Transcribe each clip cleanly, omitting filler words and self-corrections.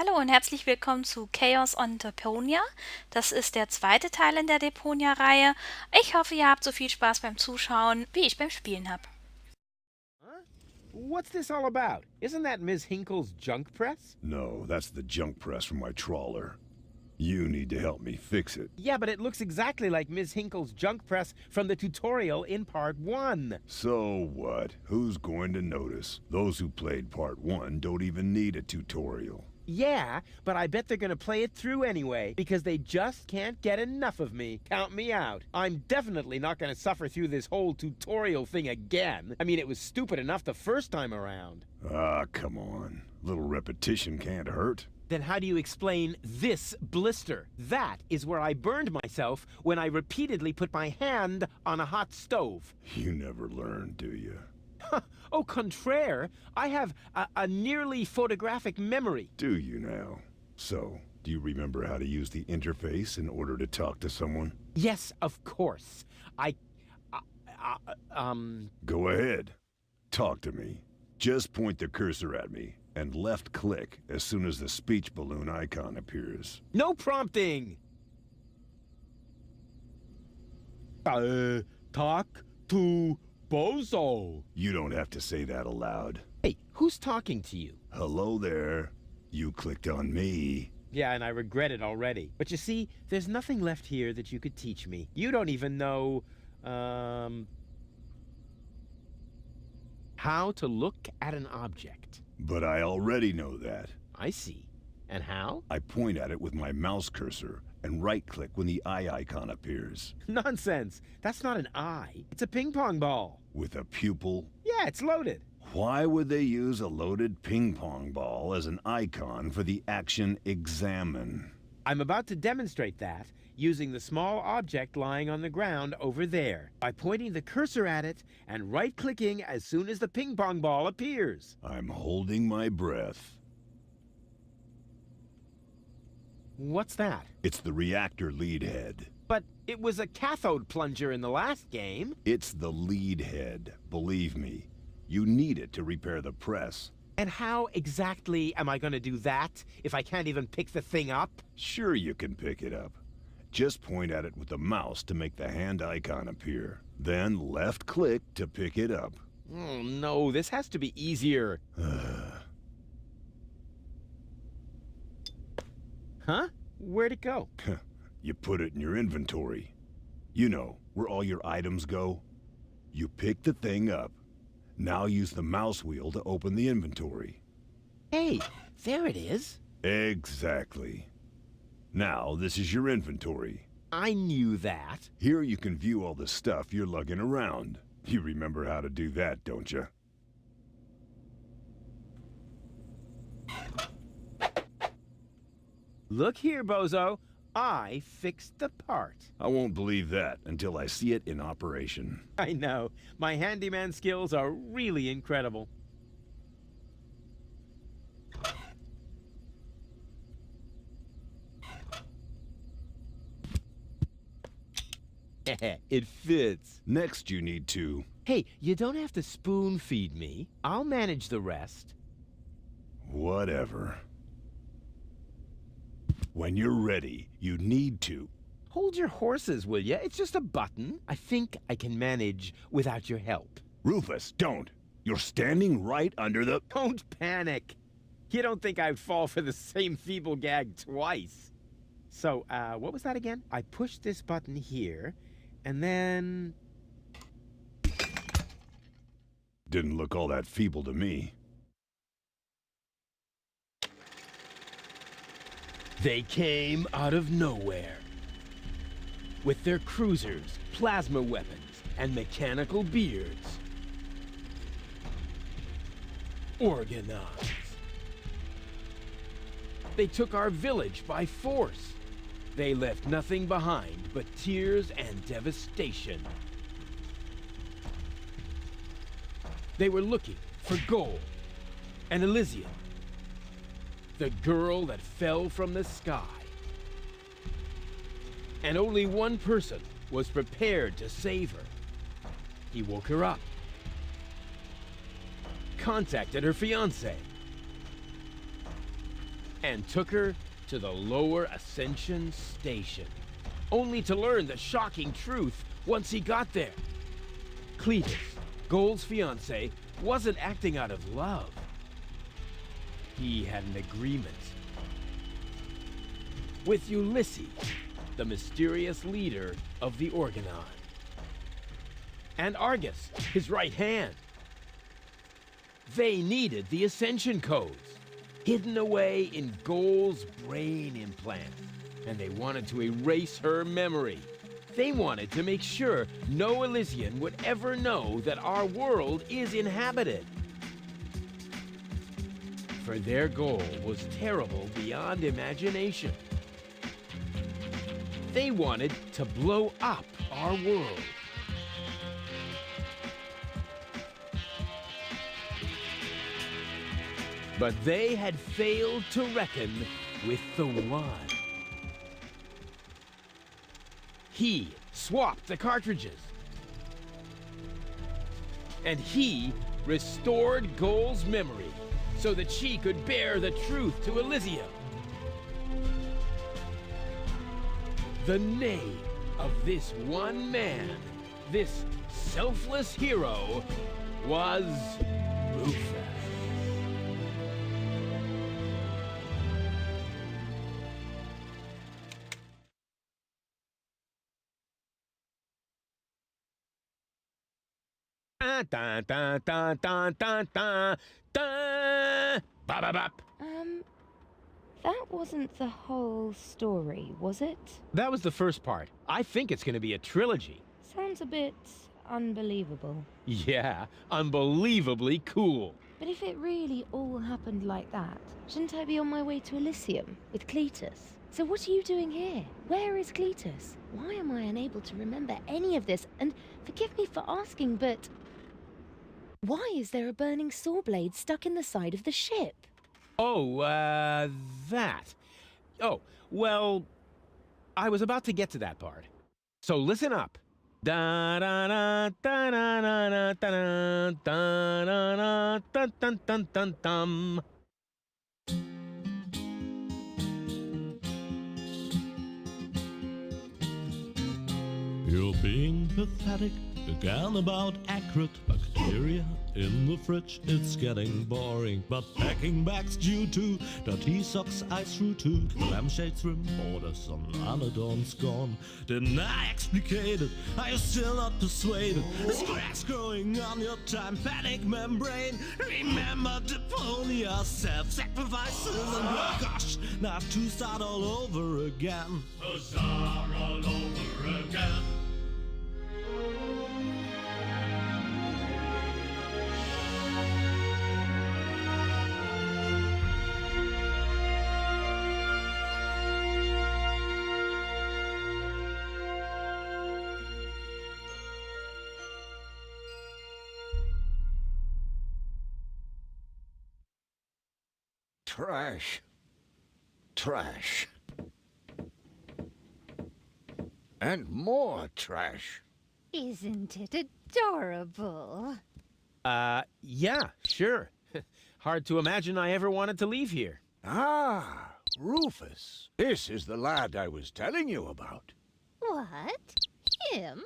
Hallo und herzlich willkommen zu Chaos on Deponia. Das ist der zweite Teil in der Deponia Reihe. Ich hoffe, ihr habt so viel Spaß beim Zuschauen, wie ich beim Spielen habe. Huh? What's this all about? Isn't that Ms. Hinkle's junk press? No, that's the junk press from my trawler. You need to help me fix it. Yeah, but it looks exactly like Ms. Hinkle's junk press from the tutorial in Part 1. So what? Who's going to notice? Those who played Part 1 don't even need a tutorial. Yeah, but I bet they're gonna play it through anyway, because they just can't get enough of me. Count me out. I'm definitely not gonna suffer through this whole tutorial thing again. I mean, it was stupid enough the first time around. Ah, come on. Little repetition can't hurt. Then how do you explain this blister? That is where I burned myself when I repeatedly put my hand on a hot stove. You never learn, do you? Au contraire, I have a nearly photographic memory. Do you now? So, do you remember how to use the interface in order to talk to someone? Yes, of course. Go ahead. Talk to me. Just point the cursor at me, and left-click as soon as the speech balloon icon appears. No prompting! Talk to Bozo. You don't have to say that aloud. Hey, who's talking to you? Hello there. You clicked on me. Yeah, and I regret it already. But you see, there's nothing left here that you could teach me. You don't even know, how to look at an object. But I already know that. I see. And how? I point at it with my mouse cursor and right-click when the eye icon appears. Nonsense. That's not an eye. It's a ping pong ball. With a pupil? Yeah, it's loaded. Why would they use a loaded ping pong ball as an icon for the action examine? I'm about to demonstrate that using the small object lying on the ground over there by pointing the cursor at it and right-clicking as soon as the ping pong ball appears. I'm holding my breath. What's that? It's the reactor lead head. But it was a cathode plunger in the last game. It's the lead head, believe me. You need it to repair the press. And how exactly am I going to do that if I can't even pick the thing up? Sure you can pick it up. Just point at it with the mouse to make the hand icon appear. Then left-click to pick it up. Oh no, this has to be easier. Huh? Where'd it go? You put it in your inventory. You know, where all your items go. You pick the thing up. Now use the mouse wheel to open the inventory. Hey, there it is. Exactly. Now, this is your inventory. I knew that. Here you can view all the stuff you're lugging around. You remember how to do that, don't you? Look here, Bozo. I fixed the part. I won't believe that until I see it in operation. I know. My handyman skills are really incredible. It fits. Next you need to... Hey, you don't have to spoon feed me. I'll manage the rest. Whatever. When you're ready, you need to... Hold your horses, will ya? It's just a button. I think I can manage without your help. Rufus, don't! You're standing right under the... Don't panic. You don't think I'd fall for the same feeble gag twice. So, what was that again? I pushed this button here, and then... Didn't look all that feeble to me. They came out of nowhere. With their cruisers, plasma weapons, and mechanical beards. Organized. They took our village by force. They left nothing behind but tears and devastation. They were looking for gold and Elysium, the girl that fell from the sky. And only one person was prepared to save her. He woke her up, contacted her fiancé, and took her to the lower Ascension station, only to learn the shocking truth once he got there. Cletus, Gold's fiancé, wasn't acting out of love. He had an agreement with Ulysses, the mysterious leader of the Organon, and Argus, his right hand. They needed the Ascension codes, hidden away in Gold's brain implant, and they wanted to erase her memory. They wanted to make sure no Elysian would ever know that our world is inhabited. For their goal was terrible beyond imagination. They wanted to blow up our world. But they had failed to reckon with the One. He swapped the cartridges. And he restored Gold's memory so that she could bear the truth to Elysium. The name of this one man, this selfless hero, was Rufus. Dun, dun, dun, dun, dun, dun, dun, dun. Bop, bop, bop. That wasn't the whole story, was it? That was the first part. I think it's going to be a trilogy. Sounds a bit unbelievable. Yeah, unbelievably cool. But if it really all happened like that, shouldn't I be on my way to Elysium with Cletus? So what are you doing here? Where is Cletus? Why am I unable to remember any of this? And forgive me for asking, but why is there a burning saw blade stuck in the side of the ship? Oh, that. Oh, well, I was about to get to that part. So listen up. Da da da da da da da da da da dun dun dun dun. You're being pathetic again about accurate bacteria in the fridge. It's getting boring, but packing bags due to dirty socks I threw to the lampshades rim borders on Anadon's gone. Didn't I explicate it? Are you still not persuaded? There's cracks growing on your tympanic membrane. Remember Deponia, self-sacrifices, and oh gosh, now I have to start all over again. Start all over again. Trash. Trash. And more trash. Isn't it adorable? Yeah, sure. Hard to imagine I ever wanted to leave here. Ah, Rufus. This is the lad I was telling you about. What? Him?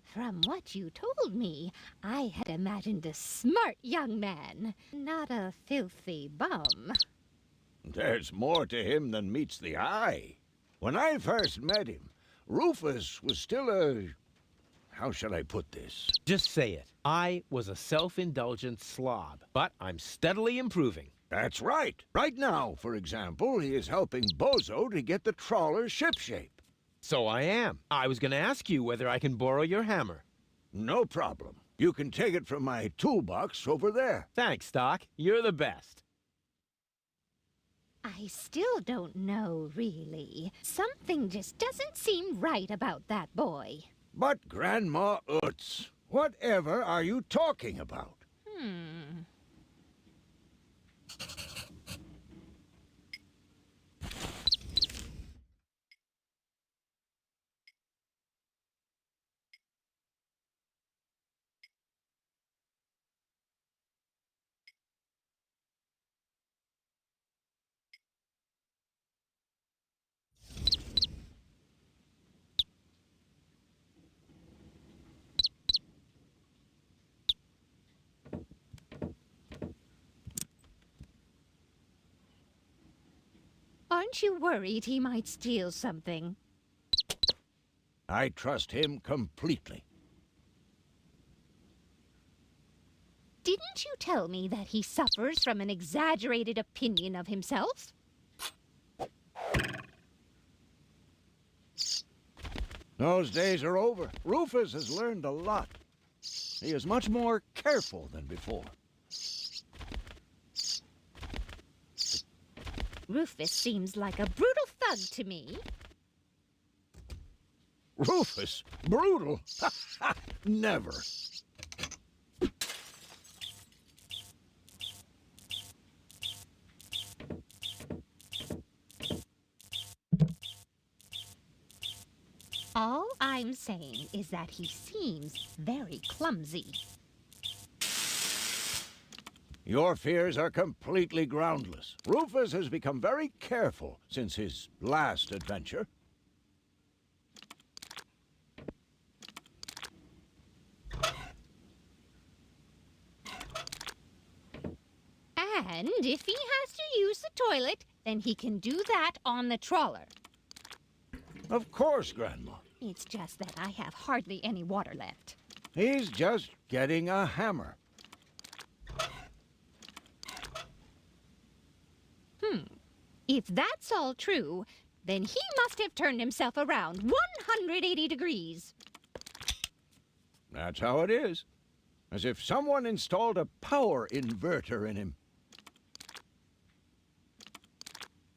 From what you told me, I had imagined a smart young man, not a filthy bum. There's more to him than meets the eye. When I first met him, Rufus was still a... How shall I put this? Just say it. I was a self-indulgent slob, but I'm steadily improving. That's right. Right now, for example, he is helping Bozo to get the trawler shipshape. So I am. I was going to ask you whether I can borrow your hammer. No problem. You can take it from my toolbox over there. Thanks, Doc. You're the best. I still don't know, really. Something just doesn't seem right about that boy. But Grandma Utz, whatever are you talking about? Aren't you worried he might steal something? I trust him completely. Didn't you tell me that he suffers from an exaggerated opinion of himself? Those days are over. Rufus has learned a lot. He is much more careful than before. Rufus seems like a brutal thug to me. Rufus? Brutal? Never. All I'm saying is that he seems very clumsy. Your fears are completely groundless. Rufus has become very careful since his last adventure. And if he has to use the toilet, then he can do that on the trawler. Of course, Grandma. It's just that I have hardly any water left. He's just getting a hammer. If that's all true, then he must have turned himself around 180 degrees. That's how it is. As if someone installed a power inverter in him.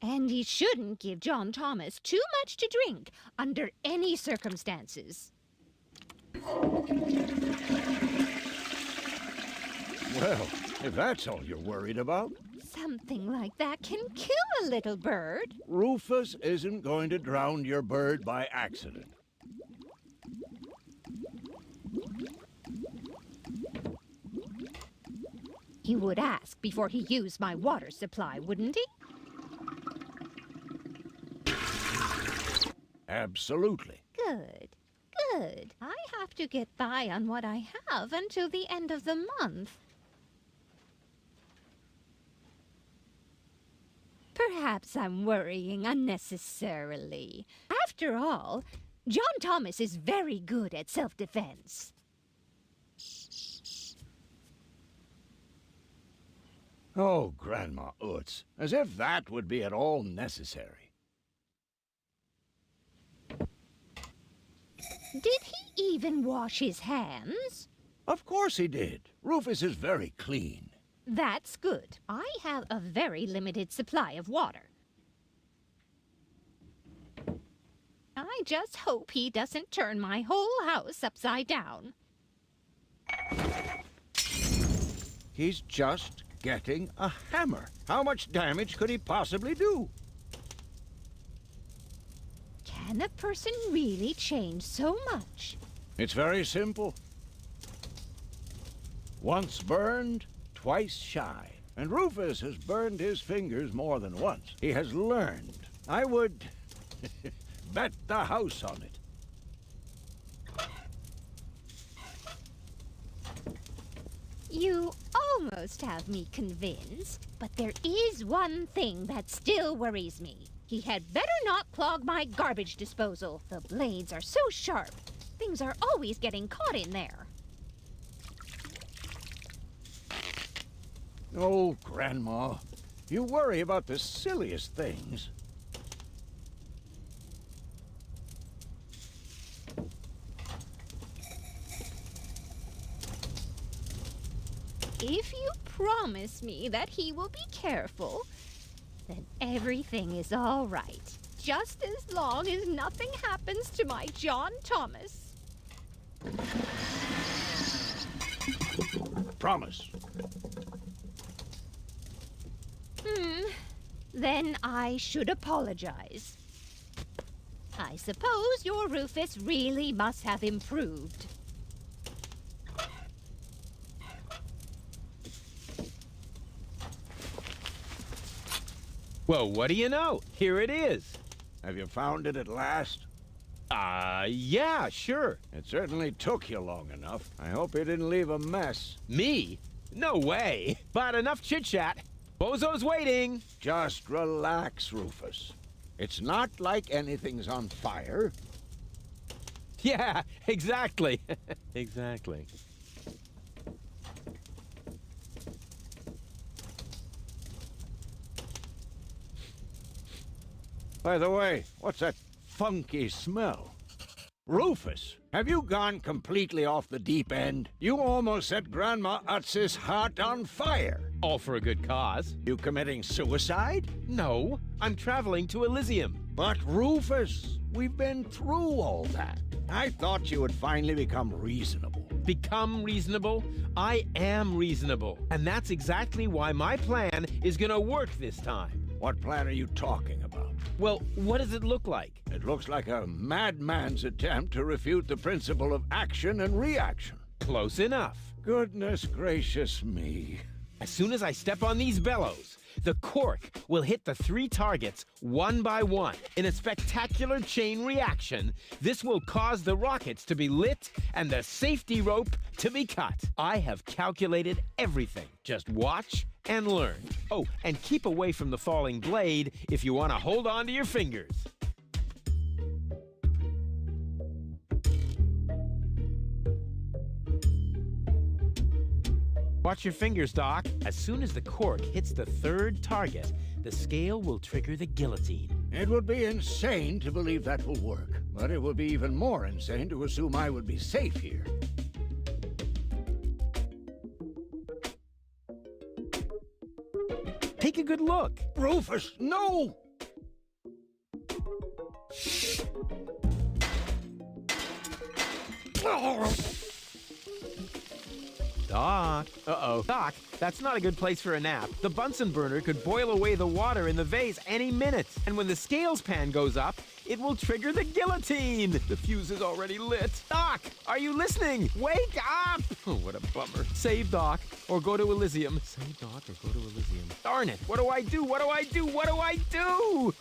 And he shouldn't give John Thomas too much to drink under any circumstances. Well, if that's all you're worried about, Something like that can kill a little bird. Rufus isn't going to drown your bird by accident. He would ask before he used my water supply, wouldn't he? Absolutely. Good, good. I have to get by on what I have until the end of the month. Perhaps I'm worrying unnecessarily. After all, John Thomas is very good at self-defense. Oh, Grandma Utz, as if that would be at all necessary. Did he even wash his hands? Of course he did. Rufus is very clean. That's good. I have a very limited supply of water. I just hope he doesn't turn my whole house upside down. He's just getting a hammer. How much damage could he possibly do? Can a person really change so much? It's very simple. Once burned, twice shy. And Rufus has burned his fingers more than once. He has learned. I would bet the house on it. You almost have me convinced, but there is one thing that still worries me. He had better not clog my garbage disposal. The blades are so sharp. Things are always getting caught in there. Oh, Grandma, you worry about the silliest things. If you promise me that he will be careful, then everything is all right. Just as long as nothing happens to my John Thomas. Promise. Then I should apologize. I suppose your Rufus really must have improved. Well, what do you know? Here it is. Have you found it at last? Yeah, sure. It certainly took you long enough. I hope you didn't leave a mess. Me? No way. But enough chit-chat. Bozo's waiting! Just relax, Rufus. It's not like anything's on fire. Yeah, exactly. Exactly. By the way, what's that funky smell? Rufus, have you gone completely off the deep end? You almost set Grandma Utz's heart on fire. All for a good cause. You committing suicide? No, I'm traveling to Elysium. But Rufus, we've been through all that. I thought you would finally become reasonable. Become reasonable? I am reasonable. And that's exactly why my plan is gonna work this time. What plan are you talking about? Well, what does it look like? It looks like a madman's attempt to refute the principle of action and reaction. Close enough. Goodness gracious me. As soon as I step on these bellows, the cork will hit the 3 targets one by one. In a spectacular chain reaction, this will cause the rockets to be lit and the safety rope to be cut. I have calculated everything. Just watch and learn. Oh, and keep away from the falling blade if you want to hold on to your fingers. Watch your fingers, Doc. As soon as the cork hits the 3rd target, the scale will trigger the guillotine. It would be insane to believe that will work, but it would be even more insane to assume I would be safe here. Take a good look. Rufus, no! Doc. Uh-oh. Doc, that's not a good place for a nap. The Bunsen burner could boil away the water in the vase any minute. And when the scales pan goes up, it will trigger the guillotine. The fuse is already lit. Doc, are you listening? Wake up! Oh, what a bummer. Save Doc, or go to Elysium. Save Doc, or go to Elysium. Darn it. What do I do? What do I do? What do I do?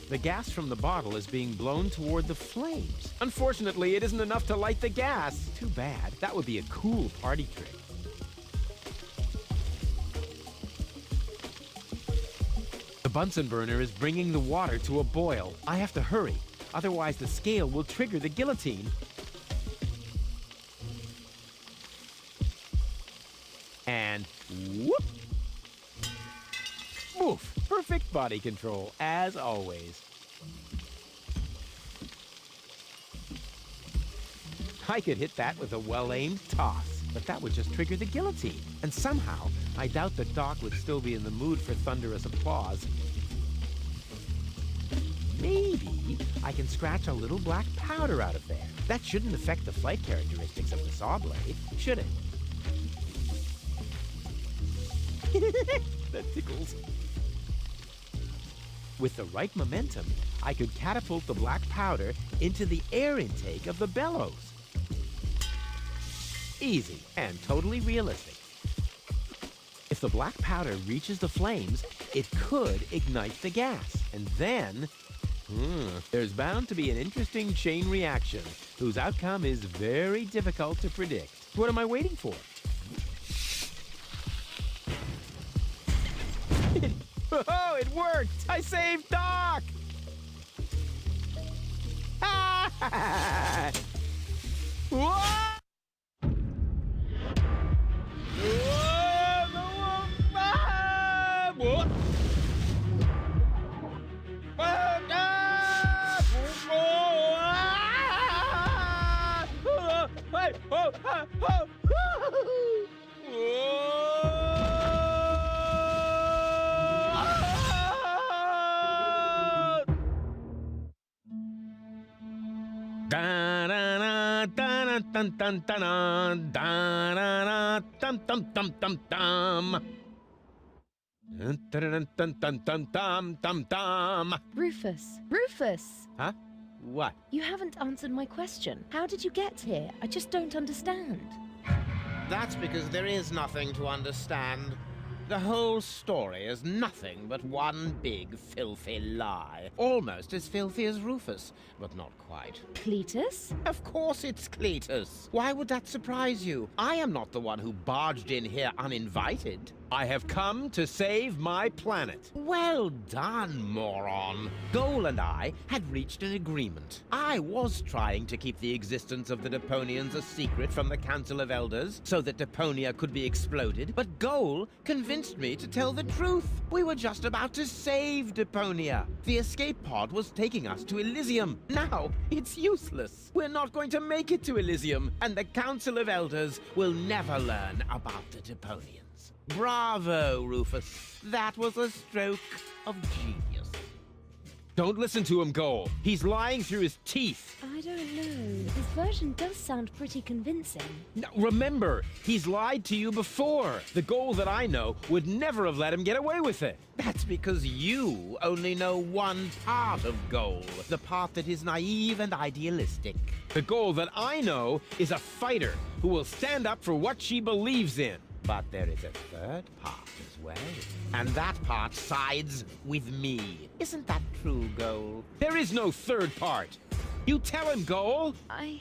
The gas from the bottle is being blown toward the flames. Unfortunately, it isn't enough to light the gas. Too bad. That would be a cool party trick. The Bunsen burner is bringing the water to a boil. I have to hurry, otherwise the scale will trigger the guillotine. And whoop! Woof! Perfect body control, as always. I could hit that with a well-aimed toss, but that would just trigger the guillotine. And somehow, I doubt that Doc would still be in the mood for thunderous applause. Maybe I can scratch a little black powder out of there. That shouldn't affect the flight characteristics of the saw blade, should it? That tickles. With the right momentum, I could catapult the black powder into the air intake of the bellows. Easy and totally realistic. If the black powder reaches the flames, it could ignite the gas. And then, there's bound to be an interesting chain reaction whose outcome is very difficult to predict. What am I waiting for? Oh, it worked! I saved Doc! Ah! Whoa! Rufus! Rufus! Huh? What? You haven't answered my question. How did you get here? I just don't understand. That's because there is nothing to understand. The whole story is nothing but one big filthy lie. Almost as filthy as Rufus, but not quite. Cletus? Of course it's Cletus. Why would that surprise you? I am not the one who barged in here uninvited. I have come to save my planet. Well done, moron. Goal and I had reached an agreement. I was trying to keep the existence of the Deponians a secret from the Council of Elders so that Deponia could be exploded, but Goal convinced me to tell the truth. We were just about to save Deponia. The escape pod was taking us to Elysium. Now, it's useless. We're not going to make it to Elysium, and the Council of Elders will never learn about the Deponians. Bravo, Rufus. That was a stroke of genius. Don't listen to him, Goal. He's lying through his teeth. I don't know. His version does sound pretty convincing. Now, remember, he's lied to you before. The Goal that I know would never have let him get away with it. That's because you only know one part of Goal, the part that is naive and idealistic. The Goal that I know is a fighter who will stand up for what she believes in. But there is a third part as well. And that part sides with me. Isn't that true, Goal? There is no third part. You tell him, Goal. I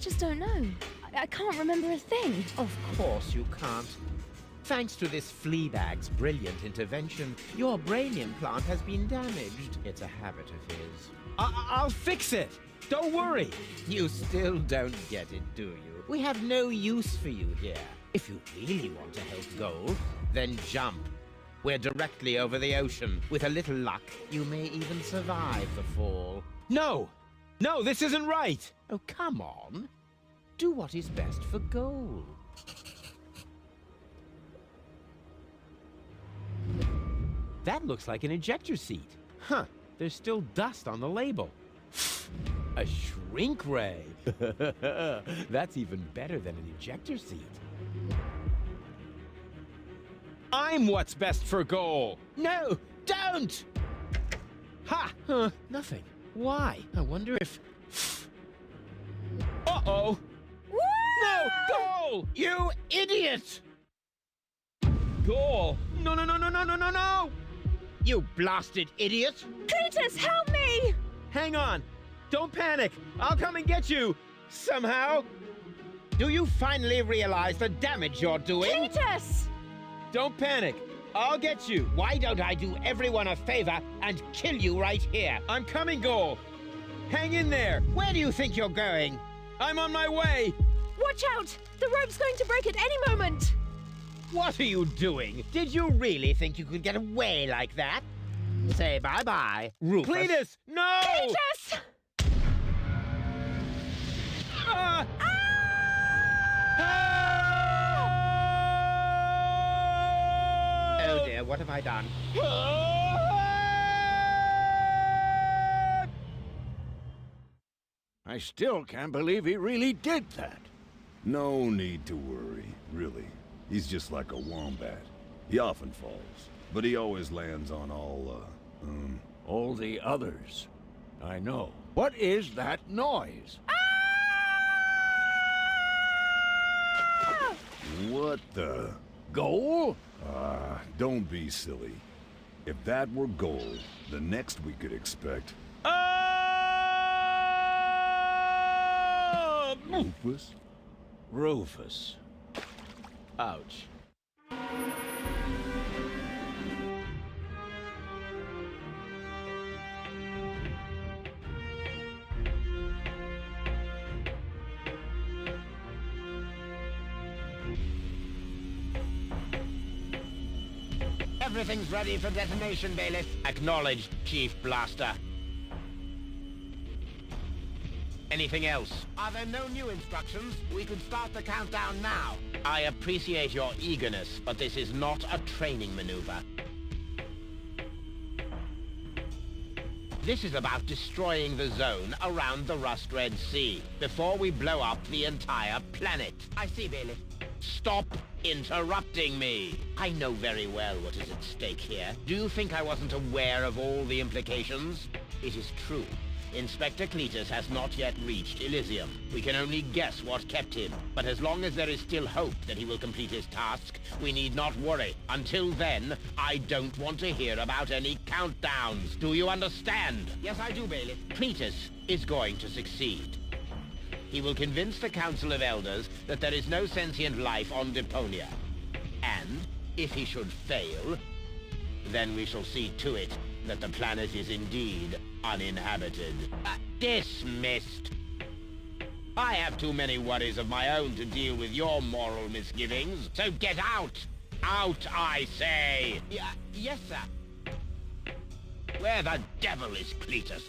just don't know. I can't remember a thing. Of course you can't. Thanks to this fleabag's brilliant intervention, your brain implant has been damaged. It's a habit of his. I'll fix it. Don't worry. You still don't get it, do you? We have no use for you here. If you really want to help Goal, then jump. We're directly over the ocean. With a little luck, you may even survive the fall. No! No, this isn't right! Oh, come on. Do what is best for Goal. That looks like an ejector seat. Huh, there's still dust on the label. A shrink ray. That's even better than an ejector seat. I'm what's best for Goal. No, don't! Ha! Nothing. Why? I wonder if... Uh-oh! No! Goal! You idiot! Goal! No, no, no, no, no, no, no, no! You blasted idiot! Cletus, help me! Hang on! Don't panic! I'll come and get you! Somehow! Do you finally realize the damage you're doing? Cletus! Don't panic. I'll get you. Why don't I do everyone a favor and kill you right here? I'm coming, Goal. Hang in there. Where do you think you're going? I'm on my way. Watch out! The rope's going to break at any moment! What are you doing? Did you really think you could get away like that? Say bye-bye, Rufus. Cletus, no! Cletus! Ah! Oh dear, what have I done? I still can't believe he really did that. No need to worry, really. He's just like a wombat. He often falls, but he always lands on All the others. I know. What is that noise? What the? Goal? Don't be silly. If that were Goal, the next we could expect... Rufus? Rufus. Ouch. Everything's ready for detonation, Bailiff. Acknowledged, Chief Blaster. Anything else? Are there no new instructions? We could start the countdown now. I appreciate your eagerness, but this is not a training maneuver. This is about destroying the zone around the Rust Red Sea before we blow up the entire planet. I see, Bailiff. Stop interrupting me. I know very well what is at stake here. Do you think I wasn't aware of all the implications? It is true. Inspector Cletus has not yet reached Elysium. We can only guess what kept him. But as long as there is still hope that he will complete his task, we need not worry. Until then, I don't want to hear about any countdowns. Do you understand? Yes, I do, Bailiff. Cletus is going to succeed. He will convince the Council of Elders that there is no sentient life on Deponia. And, if he should fail, then we shall see to it that the planet is indeed uninhabited. Dismissed. I have too many worries of my own to deal with your moral misgivings, so get out! Out, I say! Yes, sir. Where the devil is Cletus?